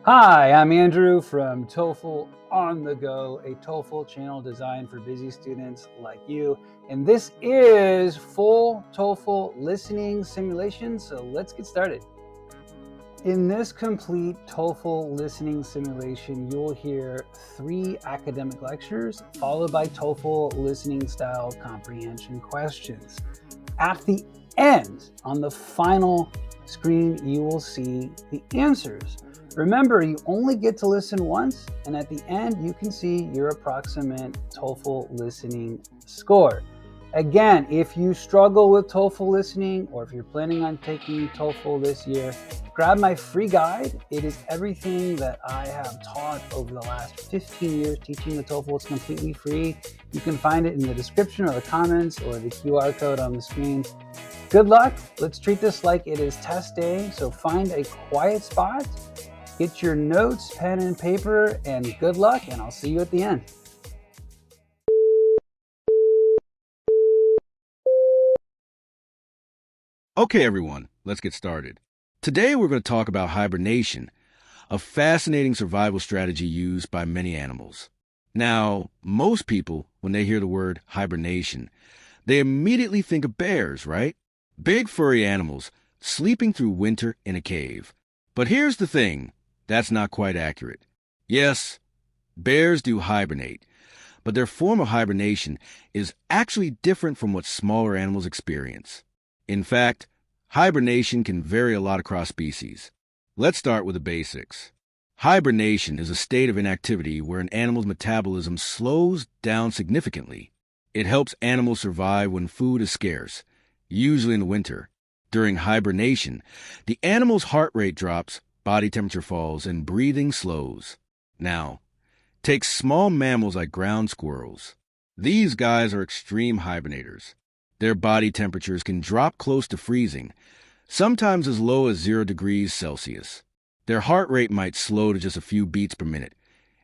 Hi, I'm Andrew from TOEFL On the Go, a TOEFL channel designed for busy students like you. And this is full TOEFL listening simulation, so let's get started. In this complete TOEFL listening simulation, you will hear 3 academic lectures followed by TOEFL listening style comprehension questions. At the end, on the final screen, you will see the answers. Remember, you only get to listen once, and at the end, you can see your approximate TOEFL listening score. Again, if you struggle with TOEFL listening, or if you're planning on taking TOEFL this year, grab my free guide. It is everything that I have taught over the last 15 years teaching the TOEFL. It's completely free. You can find it in the description or the comments or the QR code on the screen. Good luck. Let's treat this like it is test day. So find a quiet spot, get your notes, pen and paper, and good luck, and I'll see you at the end. Okay, everyone, let's get started. Today we're going to talk about hibernation, a fascinating survival strategy used by many animals. Now, most people, when they hear the word hibernation, they immediately think of bears, right? Big furry animals sleeping through winter in a cave. But here's the thing, that's not quite accurate. Yes, bears do hibernate, but their form of hibernation is actually different from what smaller animals experience. In fact, hibernation can vary a lot across species. Let's start with the basics. Hibernation is a state of inactivity where an animal's metabolism slows down significantly. It helps animals survive when food is scarce, usually in the winter. During hibernation, the animal's heart rate drops, body temperature falls, and breathing slows. Now, take small mammals like ground squirrels. These guys are extreme hibernators. Their body temperatures can drop close to freezing, sometimes as low as 0 degrees Celsius. Their heart rate might slow to just a few beats per minute,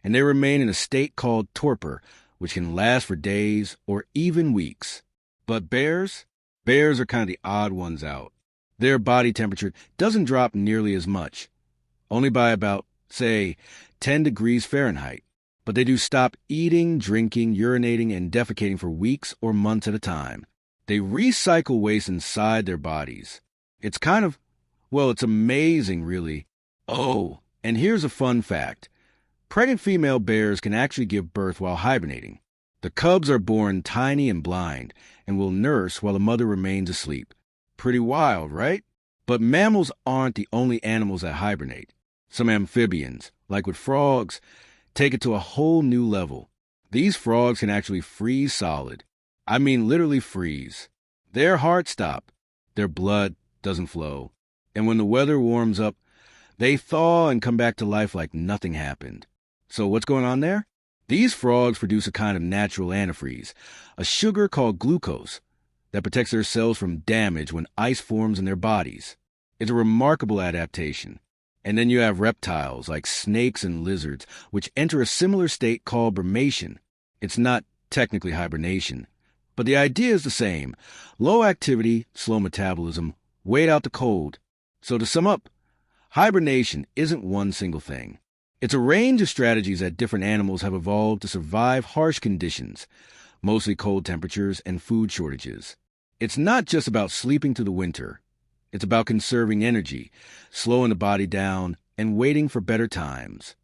and they remain in a state called torpor, which can last for days or even weeks. But bears are kind of the odd ones out. Their body temperature doesn't drop nearly as much, only by about, say, 10 degrees Fahrenheit. But they do stop eating, drinking, urinating, and defecating for weeks or months at a time. They recycle waste inside their bodies. It's it's amazing, really. Oh, and here's a fun fact. Pregnant female bears can actually give birth while hibernating. The cubs are born tiny and blind and will nurse while the mother remains asleep. Pretty wild, right? But mammals aren't the only animals that hibernate. Some amphibians, like with frogs, take it to a whole new level. These frogs can actually freeze solid. I mean literally freeze. Their hearts stop. Their blood doesn't flow. And when the weather warms up, they thaw and come back to life like nothing happened. So what's going on there? These frogs produce a kind of natural antifreeze, a sugar called glucose, that protects their cells from damage when ice forms in their bodies. It's a remarkable adaptation. And then you have reptiles like snakes and lizards, which enter a similar state called hibernation. It's not technically hibernation, but the idea is the same. Low activity, slow metabolism, wait out the cold. So to sum up, hibernation isn't one single thing. It's a range of strategies that different animals have evolved to survive harsh conditions, mostly cold temperatures and food shortages. It's not just about sleeping through the winter. It's about conserving energy, slowing the body down, and waiting for better times.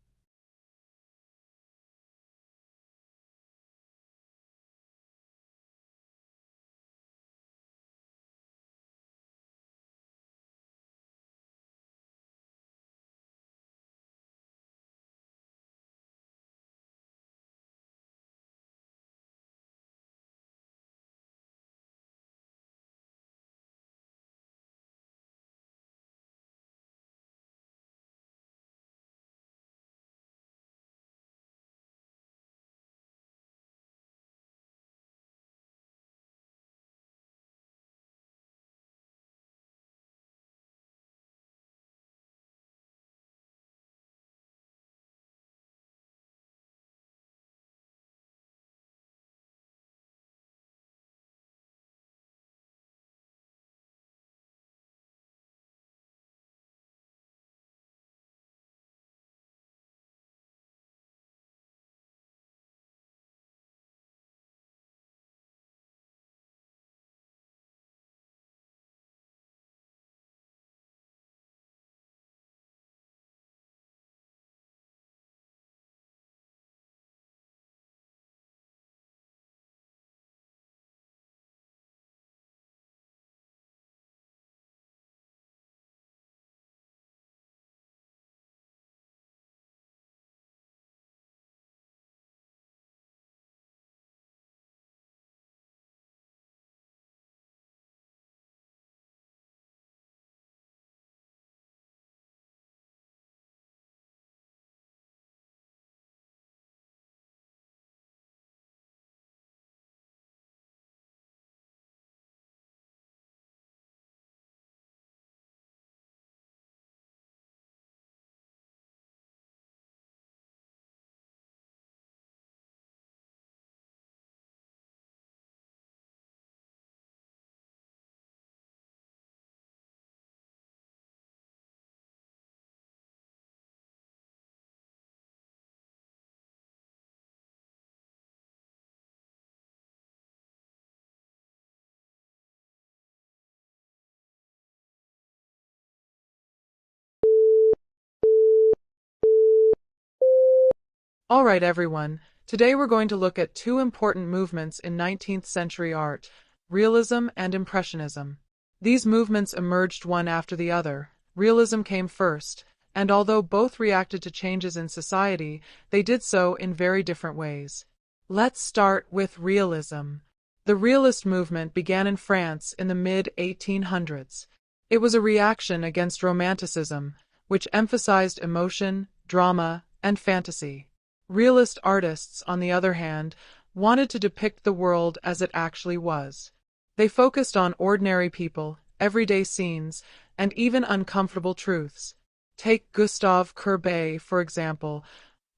All right, everyone. Today we're going to look at two important movements in 19th century art, realism and impressionism. These movements emerged one after the other. Realism came first, and although both reacted to changes in society, they did so in very different ways. Let's start with realism. The realist movement began in France in the mid-1800s. It was a reaction against Romanticism, which emphasized emotion, drama, and fantasy. Realist artists, on the other hand, wanted to depict the world as it actually was. They focused on ordinary people, everyday scenes, and even uncomfortable truths. Take Gustave Courbet, for example,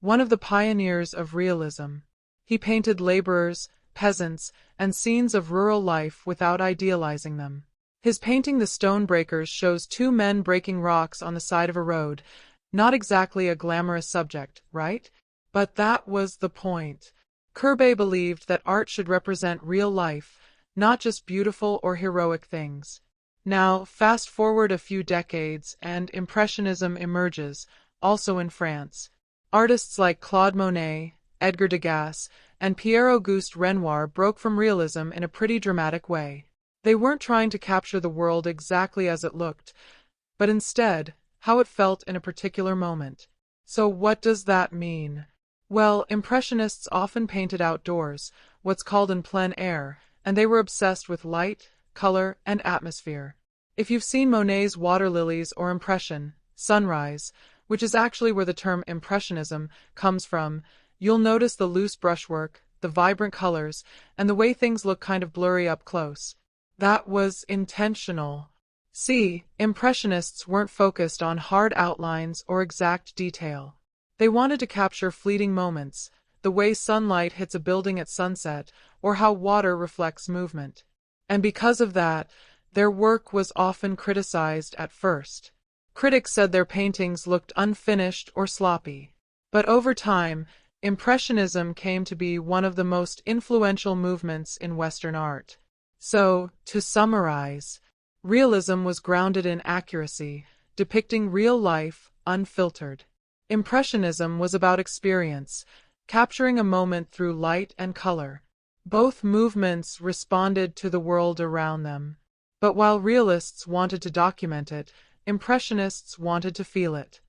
one of the pioneers of realism. He painted laborers, peasants, and scenes of rural life without idealizing them. His painting The Stonebreakers shows two men breaking rocks on the side of a road. Not exactly a glamorous subject, right? But that was the point. Courbet believed that art should represent real life, not just beautiful or heroic things. Now, fast forward a few decades, and Impressionism emerges, also in France. Artists like Claude Monet, Edgar Degas, and Pierre-Auguste Renoir broke from realism in a pretty dramatic way. They weren't trying to capture the world exactly as it looked, but instead, how it felt in a particular moment. So what does that mean? Well, Impressionists often painted outdoors, what's called in plein air, and they were obsessed with light, color, and atmosphere. If you've seen Monet's Water Lilies or Impression, Sunrise, which is actually where the term Impressionism comes from, you'll notice the loose brushwork, the vibrant colors, and the way things look kind of blurry up close. That was intentional. See, Impressionists weren't focused on hard outlines or exact detail. They wanted to capture fleeting moments, the way sunlight hits a building at sunset, or how water reflects movement. And because of that, their work was often criticized at first. Critics said their paintings looked unfinished or sloppy. But over time, Impressionism came to be one of the most influential movements in Western art. So, to summarize, realism was grounded in accuracy, depicting real life, unfiltered. Impressionism was about experience, capturing a moment through light and color. Both movements responded to the world around them. But while realists wanted to document it, Impressionists wanted to feel it.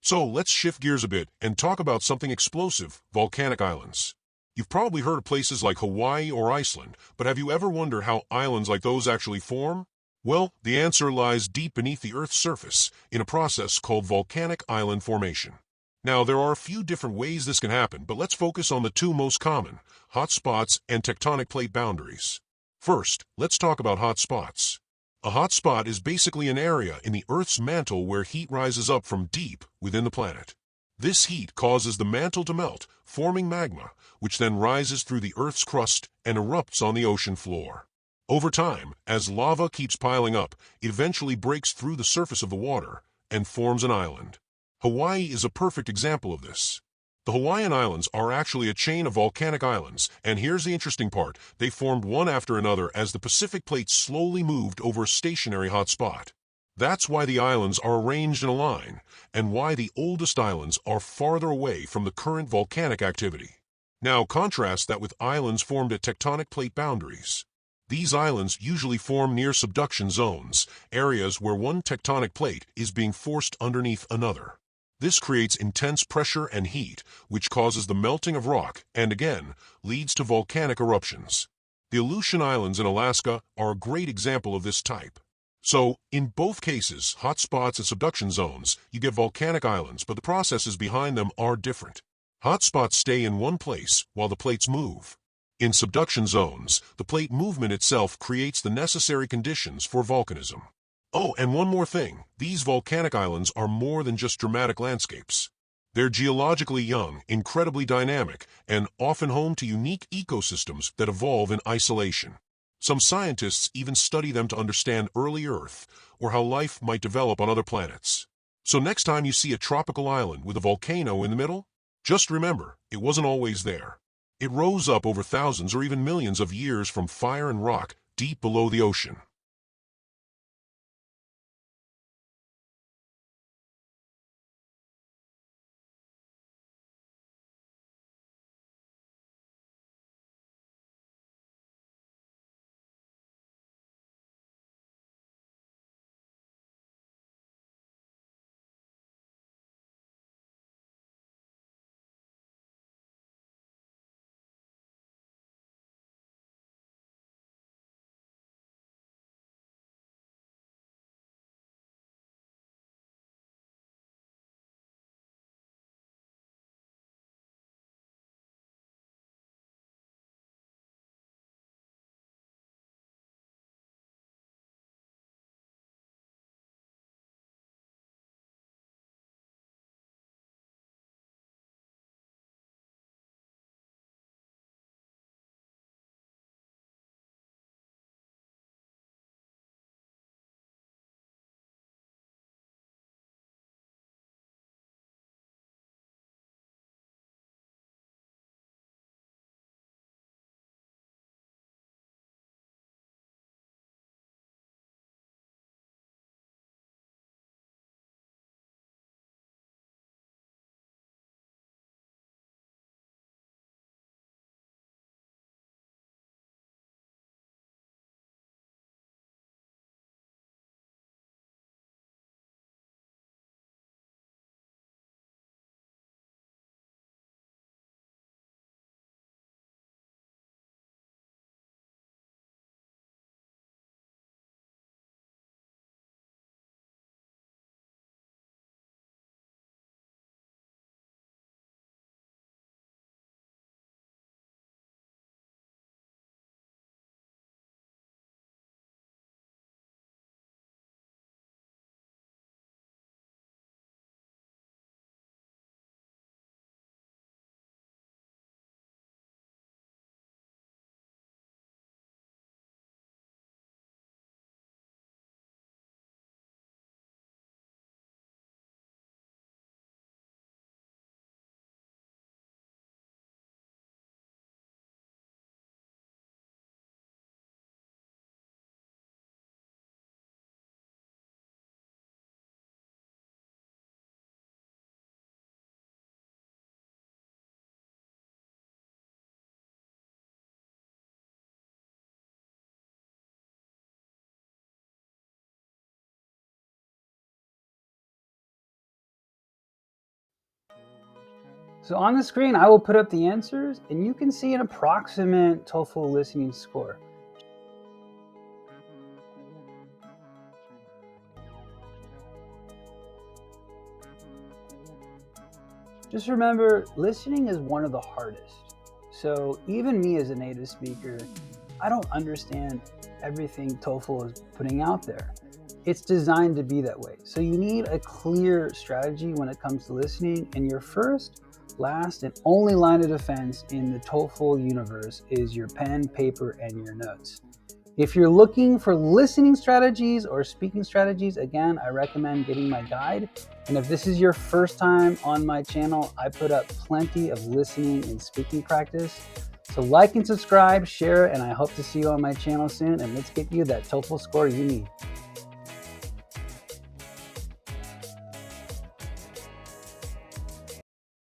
So let's shift gears a bit and talk about something explosive, volcanic islands. You've probably heard of places like Hawaii or Iceland, but have you ever wondered how islands like those actually form? Well, the answer lies deep beneath the Earth's surface in a process called volcanic island formation. Now, there are a few different ways this can happen, but let's focus on the two most common: hot spots and tectonic plate boundaries. First, let's talk about hot spots. A hot spot is basically an area in the Earth's mantle where heat rises up from deep within the planet. This heat causes the mantle to melt, forming magma, which then rises through the Earth's crust and erupts on the ocean floor. Over time, as lava keeps piling up, it eventually breaks through the surface of the water and forms an island. Hawaii is a perfect example of this. The Hawaiian Islands are actually a chain of volcanic islands, and here's the interesting part: they formed one after another as the Pacific Plate slowly moved over a stationary hot spot. That's why the islands are arranged in a line, and why the oldest islands are farther away from the current volcanic activity. Now contrast that with islands formed at tectonic plate boundaries. These islands usually form near subduction zones, areas where one tectonic plate is being forced underneath another. This creates intense pressure and heat, which causes the melting of rock and, again, leads to volcanic eruptions. The Aleutian Islands in Alaska are a great example of this type. So, in both cases, hot spots and subduction zones, you get volcanic islands, but the processes behind them are different. Hot spots stay in one place while the plates move. In subduction zones, the plate movement itself creates the necessary conditions for volcanism. Oh, and one more thing: these volcanic islands are more than just dramatic landscapes. They're geologically young, incredibly dynamic, and often home to unique ecosystems that evolve in isolation. Some scientists even study them to understand early Earth or how life might develop on other planets. So next time you see a tropical island with a volcano in the middle, just remember, it wasn't always there. It rose up over thousands or even millions of years from fire and rock deep below the ocean. So on the screen, I will put up the answers and you can see an approximate TOEFL listening score. Just remember, listening is one of the hardest. So even me as a native speaker, I don't understand everything TOEFL is putting out there. It's designed to be that way. So you need a clear strategy when it comes to listening, and your first, last, and only line of defense in the TOEFL universe is your pen, paper, and your notes. If you're looking for listening strategies or speaking strategies, again, I recommend getting my guide. And if this is your first time on my channel, I put up plenty of listening and speaking practice. So like and subscribe, share, and I hope to see you on my channel soon. And let's get you that TOEFL score you need.